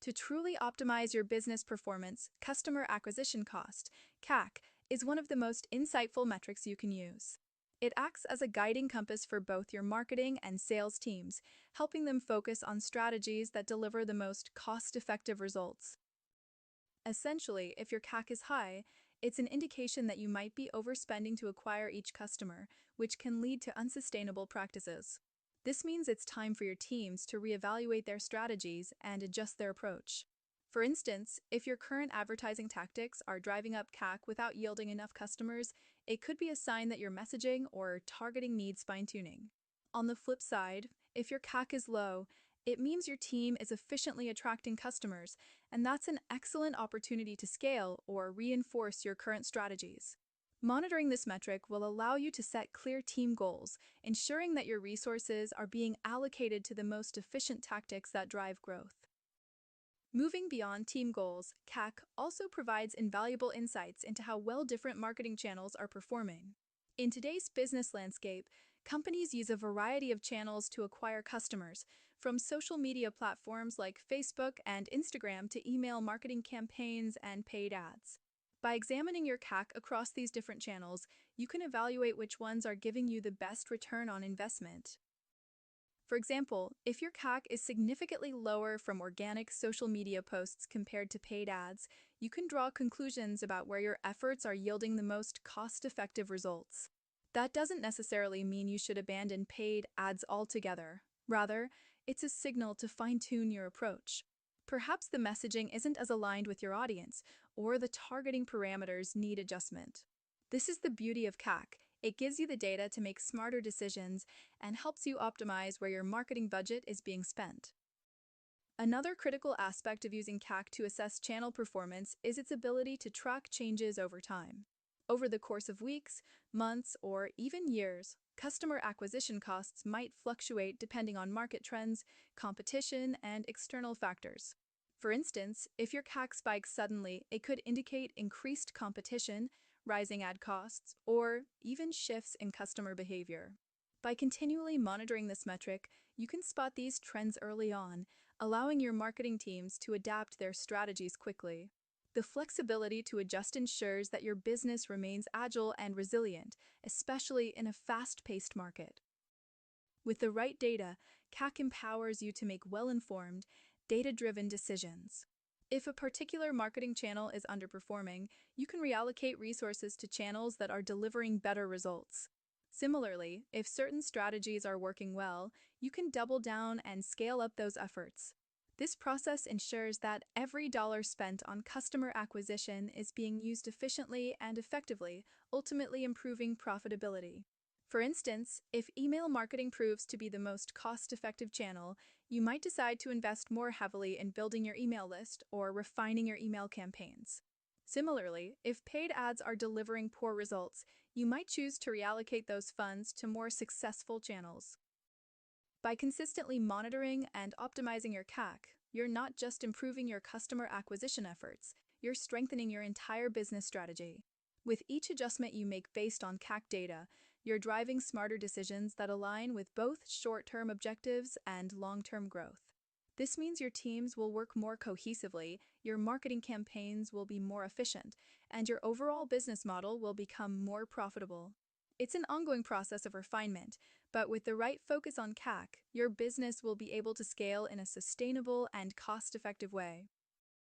To truly optimize your business performance, customer acquisition cost, CAC, is one of the most insightful metrics you can use. It acts as a guiding compass for both your marketing and sales teams, helping them focus on strategies that deliver the most cost-effective results. Essentially, if your CAC is high, it's an indication that you might be overspending to acquire each customer, which can lead to unsustainable practices. This means it's time for your teams to reevaluate their strategies and adjust their approach. For instance, if your current advertising tactics are driving up CAC without yielding enough customers, it could be a sign that your messaging or targeting needs fine-tuning. On the flip side, if your CAC is low, it means your team is efficiently attracting customers, and that's an excellent opportunity to scale or reinforce your current strategies. Monitoring this metric will allow you to set clear team goals, ensuring that your resources are being allocated to the most efficient tactics that drive growth. Moving beyond team goals, CAC also provides invaluable insights into how well different marketing channels are performing. In today's business landscape, companies use a variety of channels to acquire customers, from social media platforms like Facebook and Instagram to email marketing campaigns and paid ads. By examining your CAC across these different channels, you can evaluate which ones are giving you the best return on investment. For example, if your CAC is significantly lower from organic social media posts compared to paid ads, you can draw conclusions about where your efforts are yielding the most cost-effective results. That doesn't necessarily mean you should abandon paid ads altogether. Rather, it's a signal to fine-tune your approach. Perhaps the messaging isn't as aligned with your audience, or the targeting parameters need adjustment. This is the beauty of CAC. It gives you the data to make smarter decisions and helps you optimize where your marketing budget is being spent. Another critical aspect of using CAC to assess channel performance is its ability to track changes over time. Over the course of weeks, months, or even years, customer acquisition costs might fluctuate depending on market trends, competition, and external factors. For instance, if your CAC spikes suddenly, it could indicate increased competition, rising ad costs, or even shifts in customer behavior. By continually monitoring this metric, you can spot these trends early on, allowing your marketing teams to adapt their strategies quickly. The flexibility to adjust ensures that your business remains agile and resilient, especially in a fast-paced market. With the right data, CAC empowers you to make well-informed, data-driven decisions. If a particular marketing channel is underperforming, you can reallocate resources to channels that are delivering better results. Similarly, if certain strategies are working well, you can double down and scale up those efforts. This process ensures that every dollar spent on customer acquisition is being used efficiently and effectively, ultimately improving profitability. For instance, if email marketing proves to be the most cost-effective channel, you might decide to invest more heavily in building your email list or refining your email campaigns. Similarly, if paid ads are delivering poor results, you might choose to reallocate those funds to more successful channels. By consistently monitoring and optimizing your CAC, you're not just improving your customer acquisition efforts, you're strengthening your entire business strategy. With each adjustment you make based on CAC data, you're driving smarter decisions that align with both short-term objectives and long-term growth. This means your teams will work more cohesively, your marketing campaigns will be more efficient, and your overall business model will become more profitable. It's an ongoing process of refinement, but with the right focus on CAC, your business will be able to scale in a sustainable and cost-effective way.